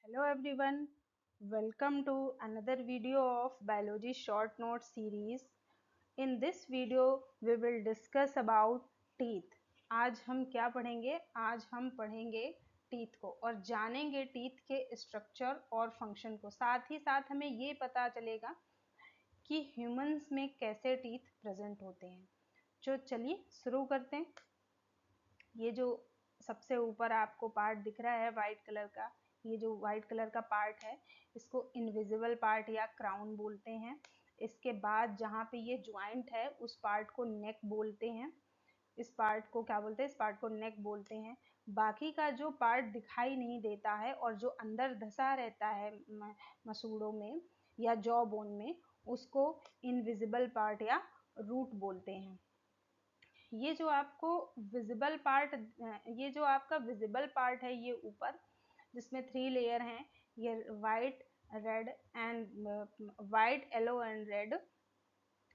Hello everyone, welcome to another video of biology short note series. In this video we will discuss about teeth. आज हम क्या पढ़ेंगे? आज हम पढ़ेंगे टीथ को और जानेंगे टीथ के स्ट्रक्चर और फंक्शन को। साथ ही साथ हमें ये पता चलेगा कि ह्यूमंस में कैसे टीथ प्रेजेंट होते हैं। तो चलिए शुरू करते हैं। ये जो सबसे ऊपर आपको पार्ट दिख रहा है वाइट कलर का, ये जो वाइट कलर का पार्ट है इसको इनविजिबल पार्ट या क्राउन बोलते हैं। इसके बाद जहाँ पे ये ज्वाइंट है उस पार्ट को नेक बोलते हैं। इस पार्ट को क्या बोलते हैं? इस पार्ट को नेक बोलते हैं। बाकी का जो पार्ट दिखाई नहीं देता है और जो अंदर धसा रहता है मसूड़ों में या जॉ बोन में, उसको इनविजिबल पार्ट या रूट बोलते हैं। ये जो आपको विजिबल पार्ट, ये जो आपका विजिबल पार्ट है ये ऊपर, जिसमें 3 लेयर हैं, ये white red and white yellow and red.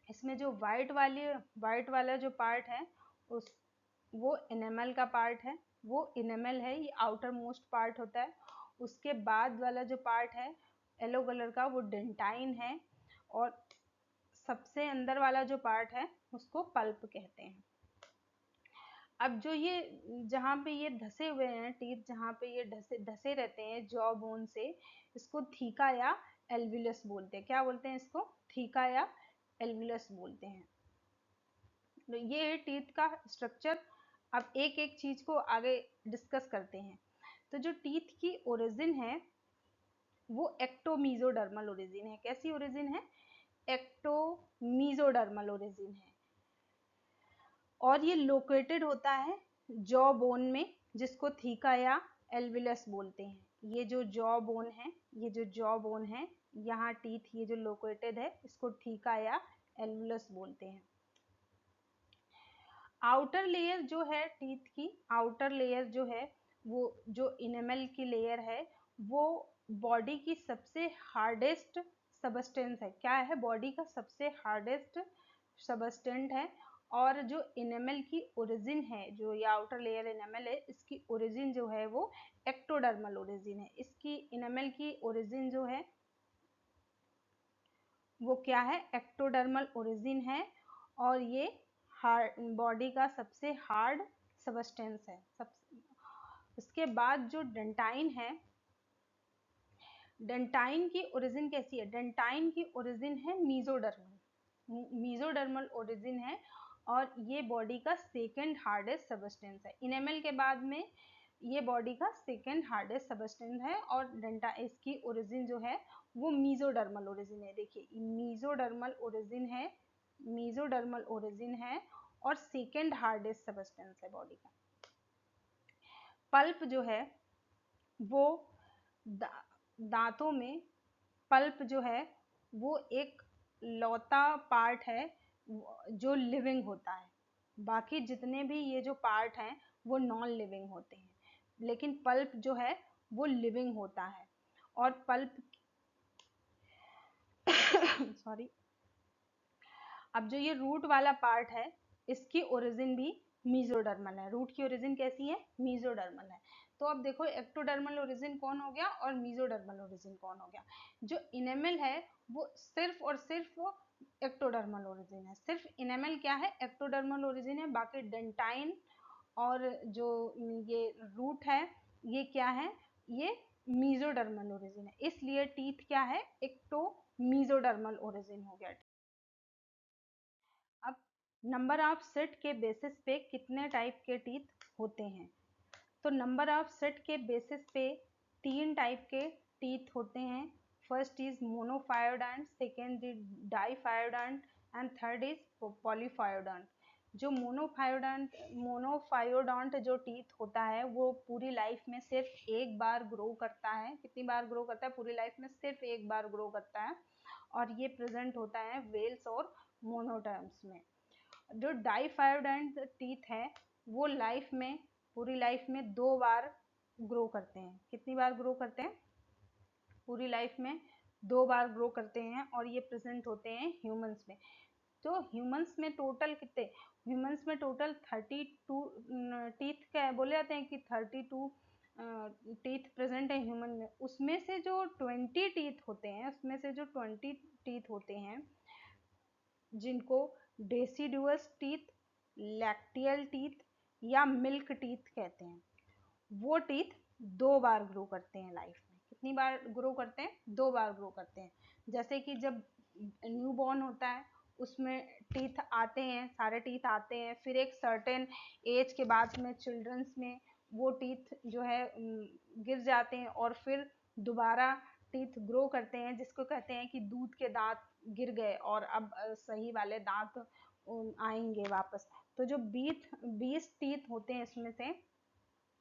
इसमें जो वाइट वाला जो पार्ट है उस वो इनेमल का पार्ट है, वो इनेमल है, ये आउटर मोस्ट पार्ट होता है। उसके बाद वाला जो पार्ट है येलो कलर का वो डेंटाइन है, और सबसे अंदर वाला जो पार्ट है उसको पल्प कहते हैं। अब जो ये जहाँ पे ये धसे हुए हैं टीथ, जहाँ पे ये धसे धसे रहते हैं जॉ बोन से, इसको थीका या एल्विलस बोलते हैं। क्या बोलते हैं इसको? थीका या एल्विलस बोलते हैं। तो ये टीथ का स्ट्रक्चर। अब एक एक चीज को आगे डिस्कस करते हैं। तो जो टीथ की ओरिजिन है वो एक्टोमीजोडर्मल ओरिजिन है। कैसी ओरिजिन है? एक्टोमीजोडर्मल ओरिजिन है, और ये लोकेटेड होता है जॉ बोन में, जिसको थीका या एल्विलस बोलते हैं। ये जो जॉ बोन है, ये जो जॉ बोन है, यहाँ टीथ ये जो लोकेटेड है इसको थीका या एल्विलस बोलते हैं। आउटर लेयर जो है टीथ की, आउटर लेयर जो है वो जो इनेमल की लेयर है, वो बॉडी की सबसे हार्डेस्ट सबस्टेंस है। क्या है? बॉडी का सबसे हार्डेस्ट सबस्टेंट है। और जो इनेमल की ओरिजिन है, जो ये आउटर लेयर इनेमल है, इसकी ओरिजिन जो है वो एक्टोडर्मल ओरिजिन है। इसकी इनेमल की ओरिजिन जो है वो क्या है? एक्टोडर्मल ओरिजिन है, और ये हार्ड बॉडी का सबसे हार्ड सबस्टेंस है। इसके बाद जो डेंटाइन है, डेंटाइन की ओरिजिन कैसी है? डेंटाइन की ओरिजिन है मीजोडर्मल, मीजोडर्मल ओरिजिन है, और ये बॉडी का सेकेंड हार्डेस्ट सबस्टेंस है। इनेमल के बाद में ये बॉडी का सेकेंड हार्डेस्ट सबस्टेंस है, और इसकी ओरिजिन जो है वो मीजोडर्मल ओरिजिन है। देखिए मीजोडर्मल ओरिजिन है, मीजोडर्मल ओरिजिन है, और सेकेंड हार्डेस्ट सबस्टेंस है बॉडी का। पल्प जो है वो दांतों में, पल्प जो है वो एक लौता पार्ट है जो लिविंग होता है। बाकी जितने भी ये जो पार्ट हैं वो नॉन लिविंग होते हैं, लेकिन पल्प जो है वो लिविंग होता है। और पल्प सॉरी, अब जो ये रूट वाला पार्ट है इसकी ओरिजिन भी मीजोडर्मल है। रूट की ओरिजिन कैसी है? मीजोडर्मल है। तो अब देखो एक्टोडर्मल ओरिजिन कौन हो गया और मीजोडर्मल ओरिजिन कौन हो गया। जो इनेमल है वो सिर्फ और सिर्फ एक्टोडर्मल ओरिजिन है। सिर्फ इनेमल क्या है? एक्टोडर्मल ओरिजिन है। बाकी डेंटाइन और जो ये रूट है ये क्या है? ये मीजोडर्मल ओरिजिन है। इसलिए टीथ क्या है? एक्टो मीजोडर्मल ओरिजिन हो गया। अब नंबर ऑफ सेट के बेसिस पे कितने टाइप के टीथ होते हैं? तो नंबर ऑफ सेट के बेसिस पे 3 टाइप के टीथ होते हैं। First is monophyodont, second is diphyodont, and third is polyphyodont. जो मोनोफायोडोंट जो टीथ होता है वो पूरी लाइफ में सिर्फ एक बार ग्रो करता है। कितनी बार ग्रो करता है? पूरी लाइफ में सिर्फ एक बार ग्रो करता है, और ये प्रेजेंट होता है वेल्स और मोनोटर्म्स में। जो डाइफायोडेंट टीथ है वो लाइफ में, पूरी लाइफ में 2 बार ग्रो करते हैं। कितनी बार ग्रो करते हैं? पूरी लाइफ में 2 बार ग्रो करते हैं, और ये प्रेजेंट होते हैं ह्यूमंस में। तो ह्यूमंस में टोटल कितने? ह्यूमंस में टोटल 32 टीथ का बोले जाते हैं कि 32 टीथ प्रेजेंट है ह्यूमन में, उसमें से जो 20 टीथ होते हैं, उसमें से जो 20 टीथ होते हैं जिनको डेसिडुअस टीथ, लैक्टियल टीथ या मिल्क टीथ कहते हैं, वो टीथ 2 बार ग्रो करते हैं लाइफ में। कितनी बार ग्रो करते हैं? 2 बार ग्रो करते हैं। जैसे कि जब न्यू बॉर्न होता है उसमें टीथ आते हैं, सारे टीथ आते हैं, फिर एक सर्टेन एज के बाद में चिल्ड्रंस में वो टीथ जो है गिर जाते हैं और फिर दोबारा टीथ ग्रो करते हैं, जिसको कहते हैं कि दूध के दांत गिर गए और अब सही वाले दांत आएंगे वापस। तो जो 20 टीथ होते हैं इसमें से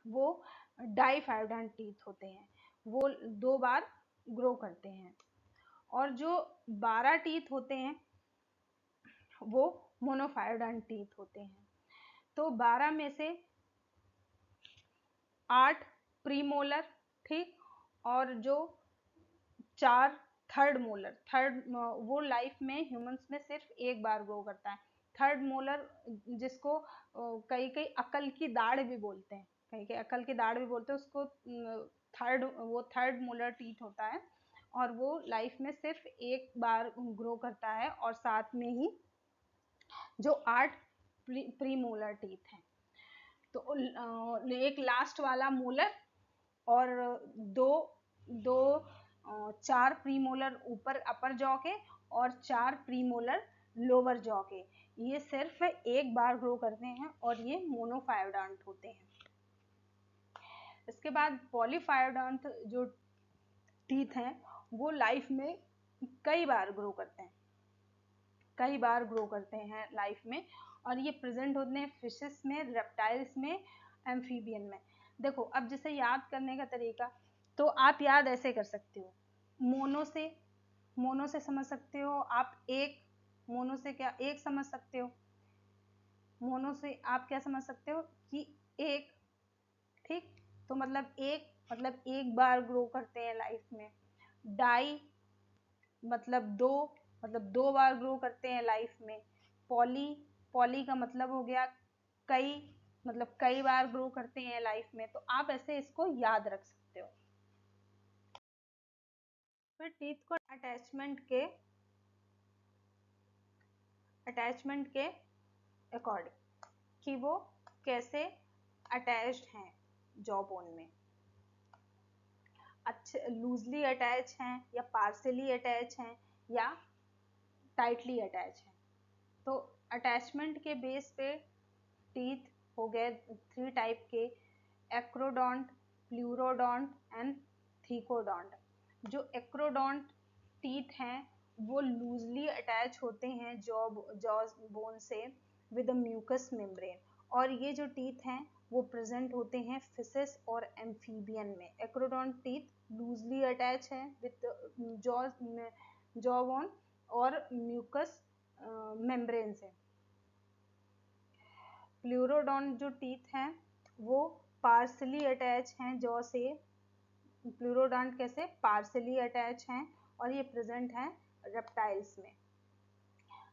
वो डाइफाइवडाइन टीथ होते हैं, वो 2 बार ग्रो करते हैं। और जो 12 टीथ होते हैं वो मोनोफाइवडाइन टीथ होते हैं। तो 12 में से 8 प्रीमोलर, ठीक, और जो 4 थर्ड मोलर, वो लाइफ में ह्यूमंस में सिर्फ 1 बार ग्रो करता है। थर्ड मोलर जिसको कई कई अकल की दाढ़ भी बोलते हैं, कई कई अकल की दाढ़ भी बोलते हैं उसको, वो थर्ड मोलर टीथ होता है और वो लाइफ में सिर्फ 1 बार ग्रो करता है, और साथ में ही जो 8 प्रीमोलर टीथ हैं। तो एक लास्ट वाला मोलर और दो दो 4 प्रीमोलर ऊपर अपर जॉ के और 4 प्रीमोलर लोअर जॉ के, ये सिर्फ 1 बार ग्रो करते हैं और ये मोनोफायोडोंट होते हैं। इसके बाद पॉलीफायोडोंट जो टीथ हैं वो लाइफ में कई बार ग्रो करते हैं, कई बार ग्रो करते हैं लाइफ में, और ये प्रेजेंट होते हैं फिशेस में, रेप्टाइल्स में, एम्फीबियन में। देखो अब जैसे याद करने का तरीका, तो आप याद ऐसे कर सकते हो, मोनो से समझ सकते हो आप, एक मोनो से क्या एक समझ सकते हो, मोनो से आप क्या समझ सकते हो कि एक, ठीक, तो मतलब एक बार ग्रो करते हैं लाइफ में। डाई मतलब 2, मतलब 2 बार ग्रो करते हैं लाइफ में। पॉली, पॉली का मतलब हो गया कई, मतलब कई बार ग्रो करते हैं लाइफ में। तो आप ऐसे इसको याद रख सकते हो। फिर टीथ को अटैचमेंट के अकॉर्डिंग कि वो कैसे अटैच्ड हैं जॉ बोन में, अच्छे लूजली अटैच हैं या पार्सली अटैच हैं या टाइटली अटैच हैं। तो अटैचमेंट के बेस पे टीथ हो गए 3 टाइप के, एक्रोडोंट, प्लूरोडोंट एंड थीकोडोंट। जो एक्रोडोंट टीथ हैं वो लूजली अटैच होते हैं जॉ बोन से विद म्यूकस मेम्ब्रेन, और ये जो टीथ हैं वो प्रेजेंट होते हैं फिशेस और एम्फीबियन में। एक्रोडोंट टीथ लूजली अटैच है विद जॉ बोन और म्यूकस मेम्ब्रेन से। प्लूरोडोंट जो टीथ हैं वो पार्सली अटैच हैं जॉ से। प्लूरोडोंट कैसे? पार्सली अटैच हैं और ये प्रेजेंट हैं रेप्टाइल्स में।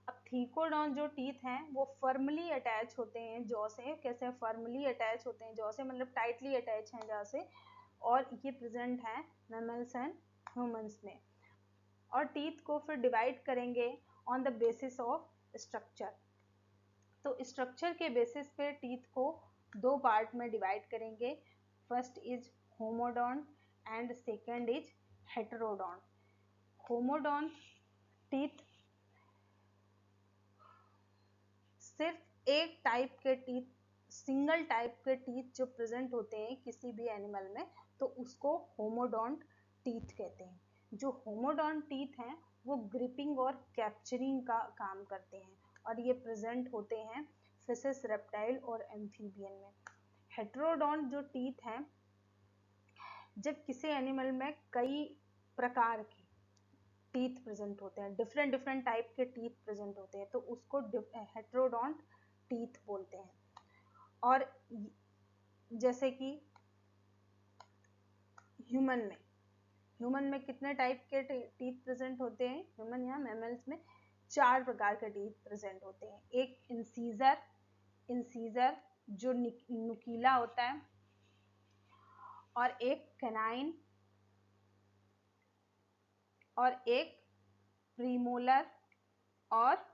अब थीकोडोंट जो टीथ हैं वो फर्मली अटैच होते हैं जॉ से। कैसे फर्मली अटैच होते हैं जॉ से? मतलब टाइटली अटैच हैं जॉ से, और ये प्रेजेंट हैं मैमल्स एंड ह्यूमंस में। और टीथ को फिर डिवाइड करेंगे on the basis of structure. तो स्ट्रक्चर के बेसिस पे टीथ को 2 पार्ट में डिवाइड करेंगे। First is homodont and second is heterodont. Homodont teeth सिर्फ एक टाइप के टीथ, सिंगल टाइप के टीथ जो प्रेजेंट होते हैं किसी भी एनिमल में, तो उसको होमोडोंट टीथ कहते हैं। जो होमोडोंट टीथ हैं वो ग्रिपिंग और कैप्चरिंग का काम करते हैं, और ये प्रेजेंट होते हैं फिशेस, रेप्टाइल और एम्फीबियन में। हेटेरोडोंट जो टीथ हैं, जब किसी एनिमल में कई प्रकार के टीथ प्रेजेंट होते हैं, डिफरेंट डिफरेंट टाइप के टीथ प्रेजेंट होते हैं, तो उसको हेटेरोडोंट टीथ बोलते हैं। और जैसे कि ह्यूमन में कितने टाइप के टीथ प्रेजेंट होते हैं? ह्यूमन या मैमल्स में 4 प्रकार के टीथ प्रेजेंट होते हैं। एक इंसीजर जो नुकीला होता है, और एक कैनाइन और एक प्रीमोलर और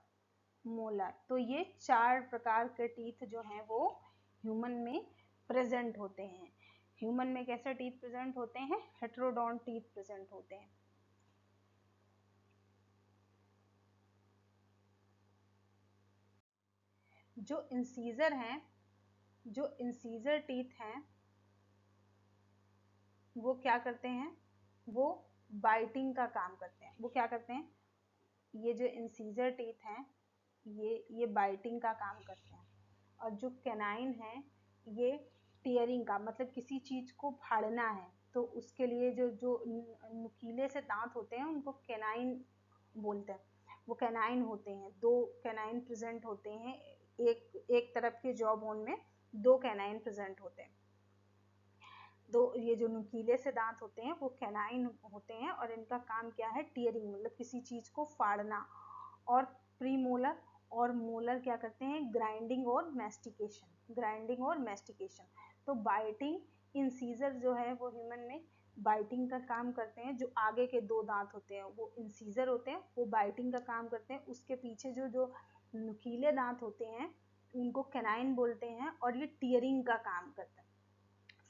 मोलर। तो ये 4 प्रकार के टीथ जो हैं वो ह्यूमन में प्रेजेंट होते हैं। ह्यूमन में कैसे टीथ प्रेजेंट होते हैं? हेट्रोडोंट टीथ प्रेजेंट होते हैं। जो इंसीजर हैं, जो इंसीजर टीथ हैं, वो क्या करते हैं? वो बाइटिंग का काम करते हैं। वो क्या करते हैं? ये जो इंसीजर टीथ हैं, ये बाइटिंग का काम करते हैं। और जो कैनाइन है, ये टीयरिंग का, मतलब किसी चीज को फाड़ना है तो उसके लिए जो जो नुकीले से दांत होते हैं उनको कैनाइन बोलते हैं। वो कैनाइन होते हैं, 2 कैनाइन प्रेजेंट होते हैं। एक तरफ के जॉ बोन में 2 कैनाइन प्रेजेंट होते हैं। दो ये जो नुकीले से दांत होते हैं वो कैनाइन होते हैं और इनका काम क्या है? टीयरिंग, मतलब किसी चीज को फाड़ना। और प्रीमोलर और मोलर क्या करते हैं? ग्राइंडिंग और मैस्टिकेशन, ग्राइंडिंग और मैस्टिकेशन। तो बाइटिंग इंसीजर जो है वो ह्यूमन में बाइटिंग का काम करते हैं। जो आगे के 2 दांत होते हैं वो इंसीजर होते हैं, वो बाइटिंग का काम करते हैं। उसके पीछे जो जो नुकीले दांत होते हैं उनको कैनाइन बोलते हैं और ये टीयरिंग का काम करते हैं,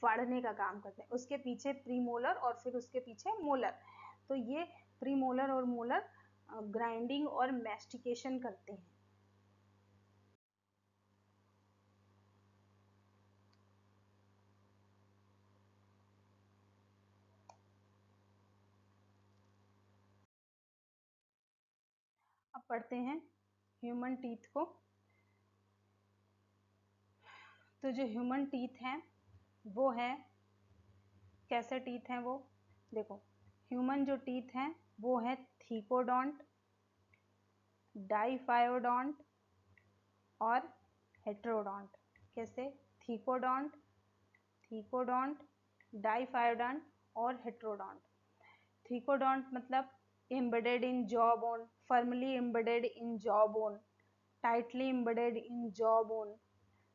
फाड़ने का काम करते हैं। उसके पीछे प्रीमोलर और फिर उसके पीछे मोलर। तो ये प्रीमोलर और मोलर ग्राइंडिंग और मैस्टिकेशन करते हैं। अब पढ़ते हैं ह्यूमन टीथ को। तो जो ह्यूमन टीथ हैं वो है, कैसे टीथ हैं वो? देखो, ह्यूमन जो टीथ हैं वो है थीकोडोंट, डाइफायोडोंट और हेट्रोडोंट। कैसे? थीकोडोंट, थीकोडोंट, डाइफायोडोंट और हेट्रोडोंट। थीकोडोंट मतलब embedded in jawbone, firmly embedded in jawbone, tightly embedded in jawbone.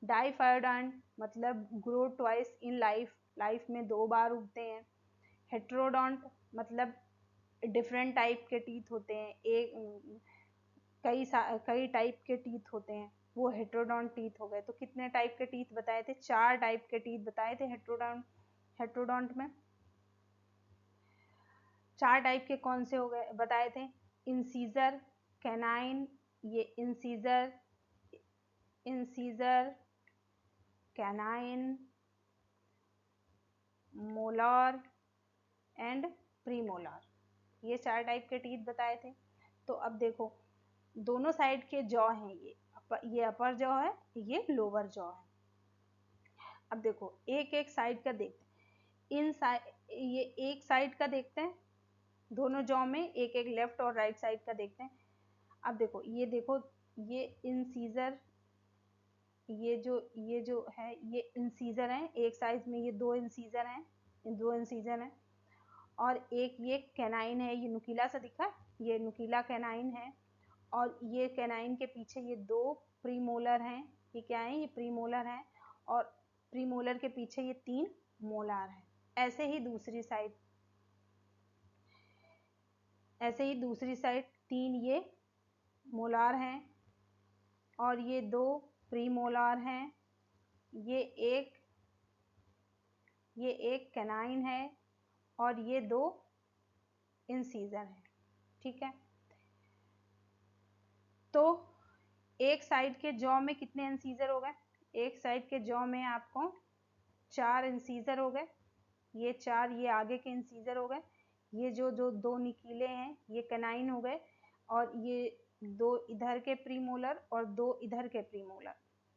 Diphyodont मतलब grow twice in life, life में 2 बार उगते हैं। हेट्रोडोंट मतलब डिफरेंट टाइप के टीथ होते हैं, एक कई टाइप के टीथ होते हैं, वो हेट्रोडोंट टीथ हो गए। तो कितने टाइप के टीथ बताए थे? 4 टाइप के टीथ बताए थे हेट्रोडोंट में। 4 टाइप के कौन से हो गए बताए थे? इंसीजर, कैनाइन, ये incisor, incisor, canine, molar and premolar. ये 4 टाइप के टीथ बताए थे। तो अब देखो, दोनों साइड के जॉ हैं, ये अपर जॉ है, ये लोअर जॉ है। अब देखो एक एक साइड का देखते हैं। ये एक साइड का देखते हैं, दोनों जॉ में एक एक लेफ्ट और राइट साइड का देखते हैं। अब देखो, ये इंसीजर, ये जो है ये इंसीजर है। एक साइड में ये 2 इंसीजर हैं, और एक ये कैनाइन है, ये नुकीला सा दिखा, ये नुकीला कैनाइन है। और ये कैनाइन के पीछे ये 2 प्रीमोलर हैं। ये क्या है? ये प्रीमोलर हैं। और प्रीमोलर के पीछे ये 3 मोलार हैं। ऐसे ही दूसरी साइड, 3 ये मोलार हैं और ये 2 प्रीमोलार हैं। ये एक कैनाइन है और ये 2 इंसीजर हैं। ठीक है, तो एक साइड के जॉ में कितने इंसीजर हो गए? एक साइड के जॉ में आपको 4 इंसीजर हो गए। ये 4 ये आगे के इंसीजर हो गए। ये जो जो 2 निकीले हैं ये कैनाइन हो गए। और ये 2 इधर के प्रीमोलर और 2 इधर के प्रीमोलर,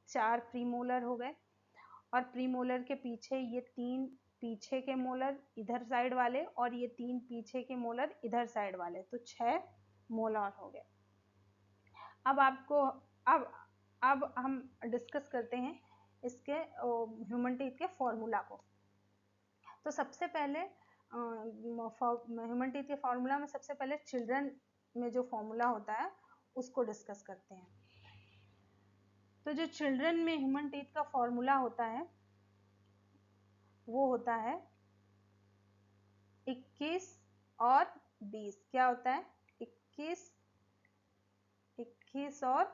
4 प्रीमोलर हो गए। और प्रीमोलर के पीछे ये 3 पीछे के मोलर इधर साइड वाले और ये 3 पीछे के मोलर इधर साइड वाले, तो 6 मोलर हो गए। अब आपको अब हम डिस्कस करते हैं इसके ह्यूमन टीथ के फॉर्मूला को। तो सबसे पहले ह्यूमन टीथ के फॉर्मूला में सबसे पहले चिल्ड्रन में जो फॉर्मूला होता है उसको डिस्कस करते हैं। तो जो चिल्ड्रन में ह्यूमन टीथ का फॉर्मूला होता है वो होता है 21 और 20 क्या होता है? 21 और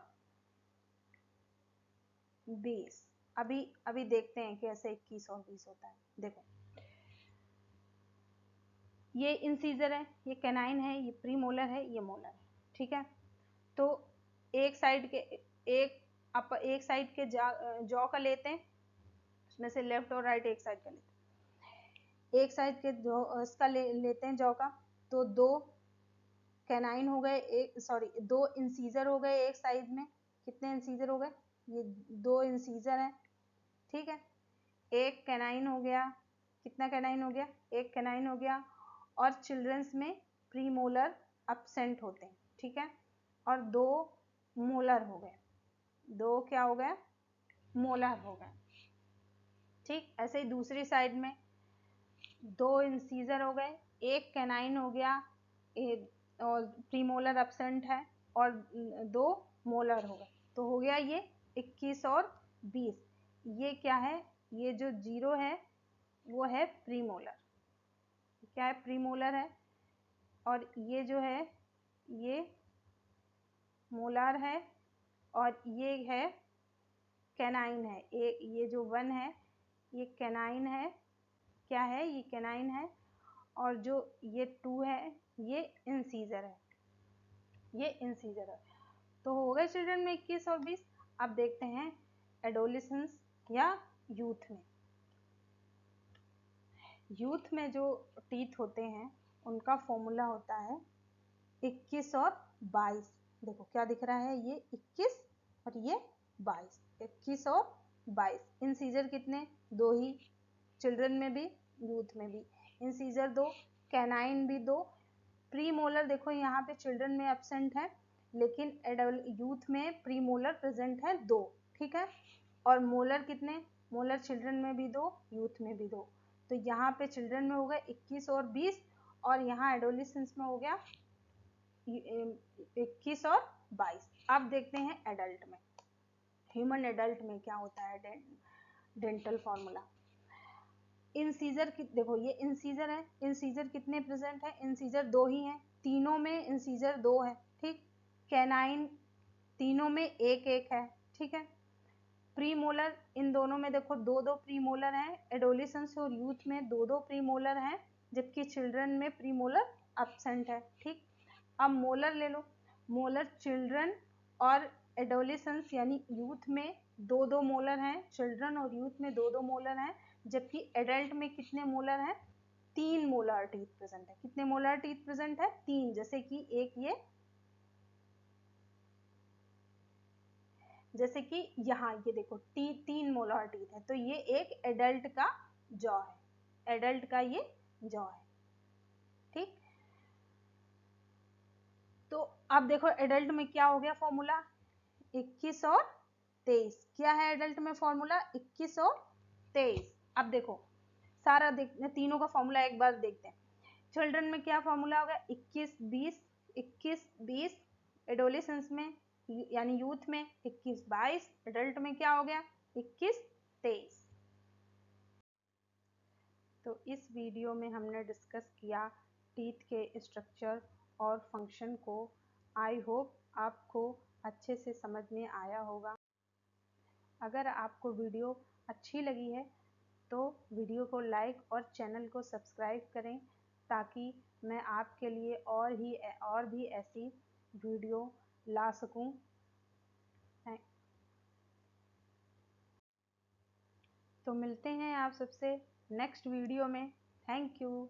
20। अभी देखते हैं कैसे 21 और 20 होता है। देखो, ये इंसीजर है, ये कैनाइन है, ये प्रीमोलर है, ये मोलर है, ठीक है। तो एक साइड के जॉ का लेते हैं, उसमें से लेफ्ट और राइट एक साइड का लेते हैं। एक साइड के इसका लेते हैं जॉ का, तो दो कैनाइन हो गए, दो इंसीजर हो गए एक साइड में। कितने इंसीजर हो गए? ये दो इंसीजर है, ठीक है। एक कैनाइन हो गया, कितना कैनाइन हो गया? एक कैनाइन हो गया। और चिल्ड्रंस में प्रीमोलर एब्सेंट होते हैं, ठीक है। और दो मोलर हो गए, दो क्या हो गए? मोलर हो गए, ठीक। ऐसे ही दूसरी साइड में दो इंसीजर हो गए, एक कैनाइन हो गया, और प्रीमोलर एब्सेंट है, और दो मोलर हो गए। तो हो गया ये 21 और 20। ये क्या है? ये जो 0 है वो है प्रीमोलर, क्या है? प्रीमोलर है। और ये जो है ये मोलर है, और ये है कैनाइन है। ये जो 1 है ये कैनाइन है, क्या है? ये कैनाइन है। और जो ये 2 है ये इंसीजर है, ये इंसीजर है। तो हो गए चिल्ड्रन में 21 और 20। अब देखते हैं एडोलिसेंस या यूथ में। यूथ में जो टीथ होते हैं उनका फॉर्मूला होता है 21 और 22। देखो क्या दिख रहा है, ये 21 और ये 22, 21 और 22। इंसीजर कितने? दो ही, चिल्ड्रन में भी यूथ में भी इंसीजर दो, कैनाइन भी दो। प्रीमोलर देखो यहाँ पे चिल्ड्रन में एब्सेंट है, लेकिन यूथ में प्रीमोलर प्रेजेंट है दो, ठीक है। और मोलर कितने? मोलर चिल्ड्रन में भी दो, यूथ में भी दो। तो यहाँ पे चिल्ड्रन में हो गया 21 और 20, और यहाँ एडोलिसेंस में हो गया 21 और 22। अब देखते हैं एडल्ट में, ह्यूमन एडल्ट में क्या होता है डेंटल फॉर्मूला। इंसीजर की देखो, ये इंसीजर है, इंसीजर कितने प्रेजेंट है? इंसीजर दो ही हैं, तीनों में इंसीजर दो है, ठीक। कैनाइन तीनों में एक एक है, ठीक है। प्रीमोलर इन दोनों में देखो दो दो प्रीमोलर हैं, एडोलिसेंस और यूथ में दो दो प्रीमोलर हैं, जबकि चिल्ड्रन में प्रीमोलर एब्सेंट है, ठीक। अब मोलर ले लो, मोलर चिल्ड्रन और एडोलिसेंस यानी यूथ में दो दो मोलर हैं, चिल्ड्रन और यूथ में दो दो मोलर हैं, जबकि एडल्ट में कितने मोलर हैं? 3 मोलर टीथ प्रेजेंट है। कितने मोलर टीथ प्रेजेंट है? 3। जैसे कि जैसे कि यहाँ ये देखो 3 मोलर टीथ है, तो ये एक एडल्ट का जॉ है, एडल्ट का ये जॉ है, ठीक। तो अब देखो एडल्ट में क्या हो गया फॉर्मूला? 21 और 23। क्या है एडल्ट में फॉर्मूला? 21 और 23। अब देखो सारा देखते, तीनों का फॉर्मूला एक बार देखते हैं। चिल्ड्रन में क्या फॉर्मूला होगा? 21 20, 21 20। एडोलिसेंस में यानी यूथ में 21 22। एडल्ट में क्या हो गया? 21 23। तो इस वीडियो में हमने डिस्कस किया टीथ के स्ट्रक्चर और फंक्शन को। आई होप आपको अच्छे से समझ में आया होगा। अगर आपको वीडियो अच्छी लगी है तो वीडियो को लाइक और चैनल को सब्सक्राइब करें, ताकि मैं आपके लिए और भी ऐसी वीडियो ला सकूं। तो मिलते हैं आप सबसे नेक्स्ट वीडियो में। Thank you.